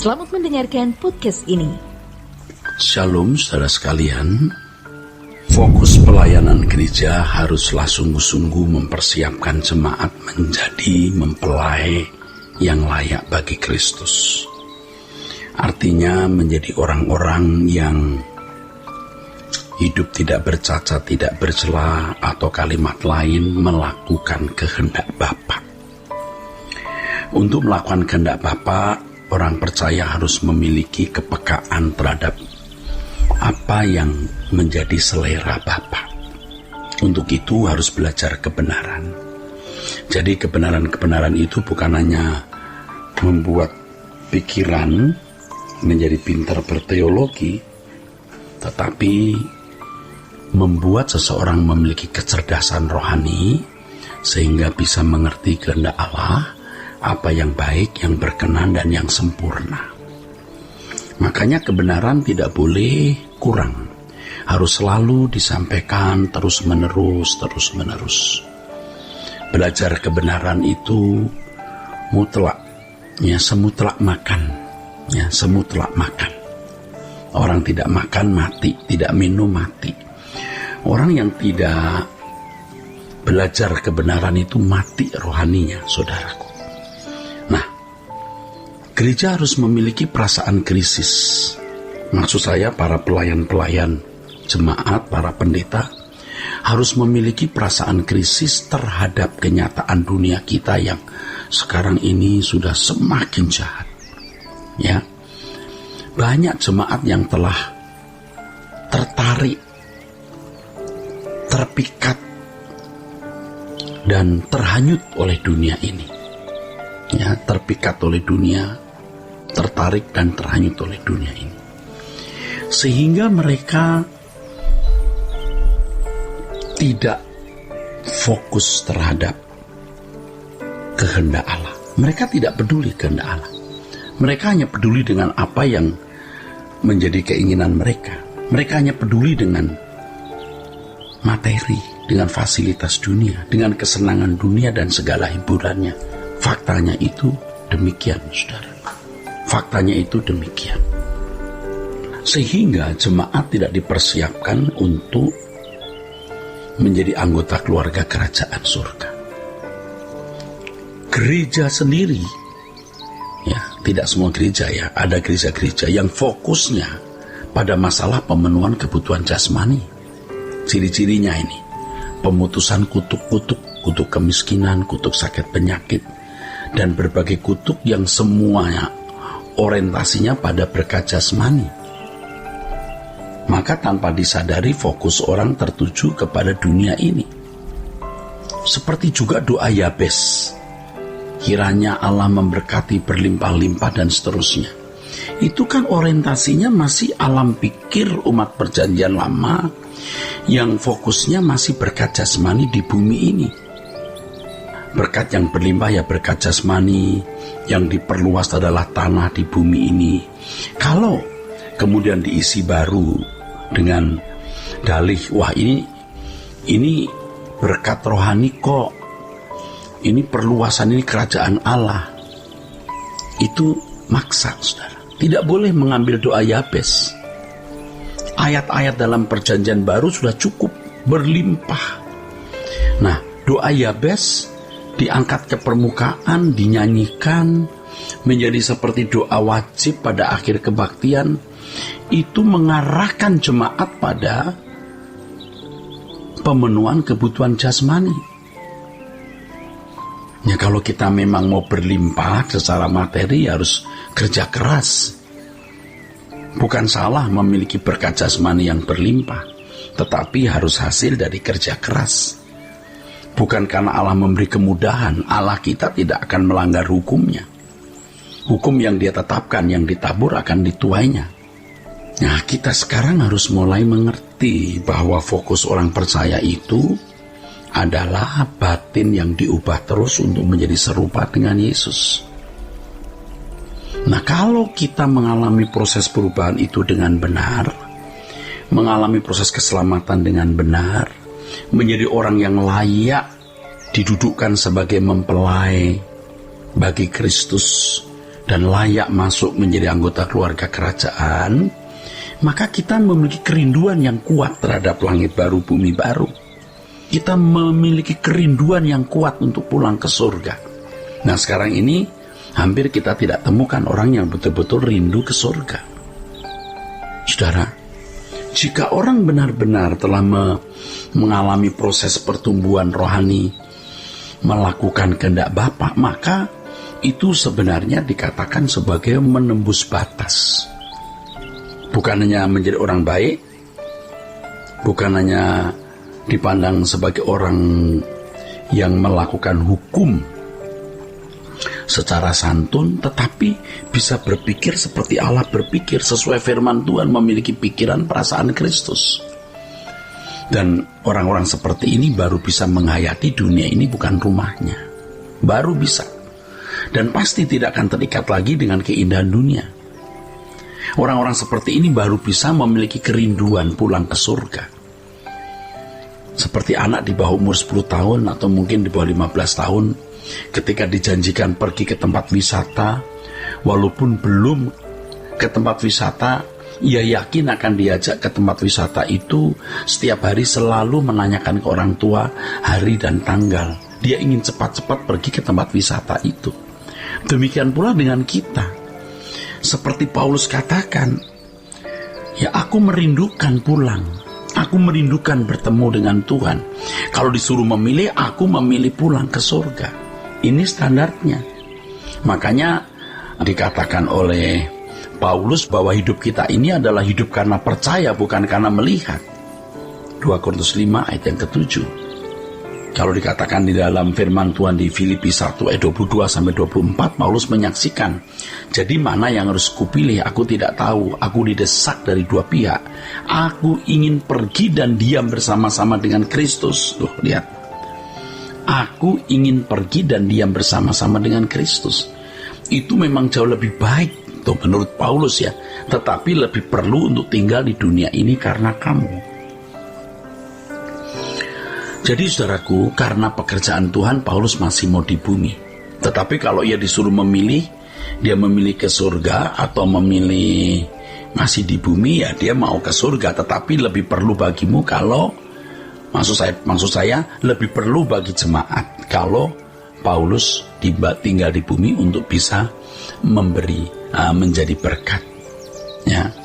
Selamat mendengarkan podcast ini. Shalom saudara sekalian. Fokus pelayanan gereja haruslah sungguh-sungguh mempersiapkan jemaat menjadi mempelai yang layak bagi Kristus. Artinya menjadi orang-orang yang hidup tidak bercacat, tidak bercela, atau kalimat lain melakukan kehendak Bapa. Untuk melakukan kehendak Bapa, orang percaya harus memiliki kepekaan terhadap apa yang menjadi selera Bapa. Untuk itu harus belajar kebenaran. Jadi kebenaran-kebenaran itu bukan hanya membuat pikiran menjadi pintar berteologi, tetapi membuat seseorang memiliki kecerdasan rohani sehingga bisa mengerti kehendak Allah, apa yang baik, yang berkenan, dan yang sempurna. Makanya kebenaran tidak boleh kurang, harus selalu disampaikan terus-menerus. Belajar kebenaran itu mutlak, semutlak makan. Orang tidak makan mati, tidak minum mati. Orang yang tidak belajar kebenaran itu mati rohaninya, saudaraku. Nah, gereja harus memiliki perasaan krisis. Maksud saya para pelayan-pelayan jemaat, para pendeta harus memiliki perasaan krisis terhadap kenyataan dunia kita yang sekarang ini sudah semakin jahat. Ya, banyak jemaat yang telah tertarik, terpikat, dan terhanyut oleh dunia ini. Ya, terpikat oleh dunia, tertarik dan terhanyut oleh dunia ini. Sehingga mereka tidak fokus terhadap kehendak Allah. Mereka tidak peduli kehendak Allah. Mereka hanya peduli dengan apa yang menjadi keinginan mereka. Mereka hanya peduli dengan materi, dengan fasilitas dunia, dengan kesenangan dunia dan segala hiburannya. Faktanya itu demikian, saudara. Faktanya itu demikian. Sehingga jemaat tidak dipersiapkan untuk menjadi anggota keluarga kerajaan surga. Gereja sendiri, ya, tidak semua gereja ya, ada gereja-gereja yang fokusnya pada masalah pemenuhan kebutuhan jasmani. Ciri-cirinya ini, pemutusan kutuk kemiskinan, kutuk sakit penyakit, dan berbagai kutuk yang semuanya orientasinya pada berkat jasmani. Maka tanpa disadari fokus orang tertuju kepada dunia ini. Seperti juga doa Yabes, kiranya Allah memberkati berlimpah-limpah dan seterusnya. Itu kan orientasinya masih alam pikir umat perjanjian lama yang fokusnya masih berkat jasmani di bumi ini. Berkat yang berlimpah ya berkat jasmani, yang diperluas adalah tanah di bumi ini. Kalau kemudian diisi baru dengan dalih, wah ini berkat rohani kok, ini perluasan, ini kerajaan Allah, itu maksa, saudara. Tidak boleh mengambil doa Yabes. Ayat-ayat dalam perjanjian baru sudah cukup berlimpah. Nah, doa Yabes diangkat ke permukaan, dinyanyikan, menjadi seperti doa wajib pada akhir kebaktian. Itu mengarahkan jemaat pada pemenuhan kebutuhan jasmani. Ya, kalau kita memang mau berlimpah secara materi harus kerja keras. Bukan salah memiliki berkat jasmani yang berlimpah, tetapi harus hasil dari kerja keras. Bukan karena Allah memberi kemudahan, Allah kita tidak akan melanggar hukumnya. Hukum yang Dia tetapkan, yang ditabur akan dituainya. Nah, kita sekarang harus mulai mengerti bahwa fokus orang percaya itu adalah batin yang diubah terus untuk menjadi serupa dengan Yesus. Nah, kalau kita mengalami proses perubahan itu dengan benar, mengalami proses keselamatan dengan benar, menjadi orang yang layak didudukkan sebagai mempelai bagi Kristus, dan layak masuk menjadi anggota keluarga kerajaan, maka kita memiliki kerinduan yang kuat terhadap langit baru, bumi baru. Kita memiliki kerinduan yang kuat untuk pulang ke surga. Nah, sekarang ini hampir kita tidak temukan orang yang betul-betul rindu ke surga. Saudara, jika orang benar-benar telah mengalami proses pertumbuhan rohani, melakukan kehendak Bapa, maka itu sebenarnya dikatakan sebagai menembus batas. Bukan hanya menjadi orang baik, bukan hanya dipandang sebagai orang yang melakukan hukum secara santun, tetapi bisa berpikir seperti Allah berpikir, sesuai firman Tuhan, memiliki pikiran perasaan Kristus. Dan orang-orang seperti ini baru bisa menghayati dunia ini bukan rumahnya. Baru bisa. Dan pasti tidak akan terikat lagi dengan keindahan dunia. Orang-orang seperti ini baru bisa memiliki kerinduan pulang ke surga. Seperti anak di bawah umur 10 tahun atau mungkin di bawah 15 tahun, ketika dijanjikan pergi ke tempat wisata, walaupun belum ke tempat wisata, ia yakin akan diajak ke tempat wisata itu. Setiap hari selalu menanyakan ke orang tua hari dan tanggal. Dia ingin cepat-cepat pergi ke tempat wisata itu. Demikian pula dengan kita. Seperti Paulus katakan, ya aku merindukan pulang. Aku merindukan bertemu dengan Tuhan. Kalau disuruh memilih, aku memilih pulang ke surga. Ini standarnya. Makanya dikatakan oleh Paulus bahwa hidup kita ini adalah hidup karena percaya, bukan karena melihat. 2 Korintus 5 ayat yang ke-7. Kalau dikatakan di dalam firman Tuhan di Filipi 1 ayat 22-24, Paulus menyaksikan, jadi mana yang harus kupilih, aku tidak tahu, aku didesak dari dua pihak. Aku ingin pergi dan diam bersama-sama dengan Kristus. Tuh, lihat. Aku ingin pergi dan diam bersama-sama dengan Kristus. Itu memang jauh lebih baik, tuh menurut Paulus ya. Tetapi lebih perlu untuk tinggal di dunia ini karena kamu. Jadi saudaraku, karena pekerjaan Tuhan, Paulus masih mau di bumi. Tetapi kalau ia disuruh memilih, dia memilih ke surga atau memilih masih di bumi, ya dia mau ke surga. Tetapi lebih perlu bagimu kalau, maksud saya lebih perlu bagi jemaat kalau Paulus tinggal di bumi untuk bisa memberi, menjadi berkat. Ya,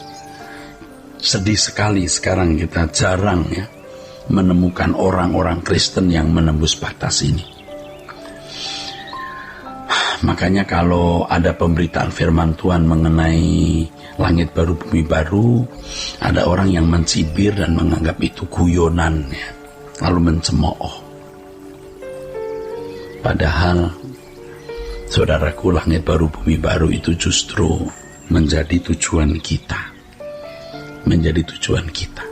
sedih sekali sekarang kita jarang ya menemukan orang-orang Kristen yang menembus batas ini. Makanya kalau ada pemberitaan firman Tuhan mengenai langit baru, bumi baru, ada orang yang mencibir dan menganggap itu guyonan ya, lalu mencemooh. Padahal saudaraku, langit baru, bumi baru itu justru menjadi tujuan kita. Menjadi tujuan kita.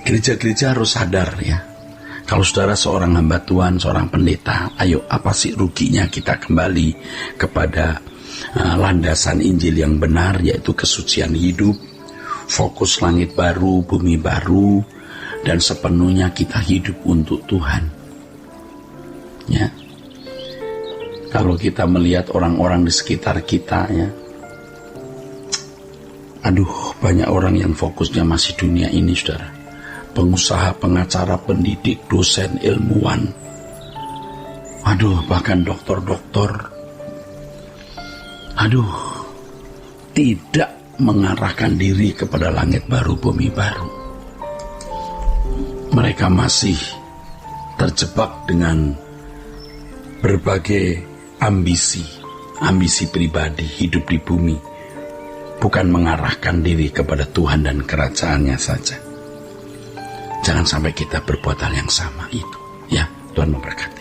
Gereja-gereja harus sadar ya. Kalau saudara seorang hamba Tuhan, seorang pendeta, ayo apa sih ruginya kita kembali kepada landasan Injil yang benar, yaitu kesucian hidup, fokus langit baru, bumi baru, dan sepenuhnya kita hidup untuk Tuhan. Ya. Kalau kita melihat orang-orang di sekitar kita ya, aduh, banyak orang yang fokusnya masih dunia ini, saudara. Pengusaha, pengacara, pendidik, dosen, ilmuwan, aduh, bahkan dokter-dokter, aduh, tidak mengarahkan diri kepada langit baru, bumi baru. Mereka masih terjebak dengan berbagai ambisi pribadi, hidup di bumi, bukan mengarahkan diri kepada Tuhan dan kerajaannya saja. Jangan sampai kita berbuat hal yang sama itu. Ya, Tuhan memberkati.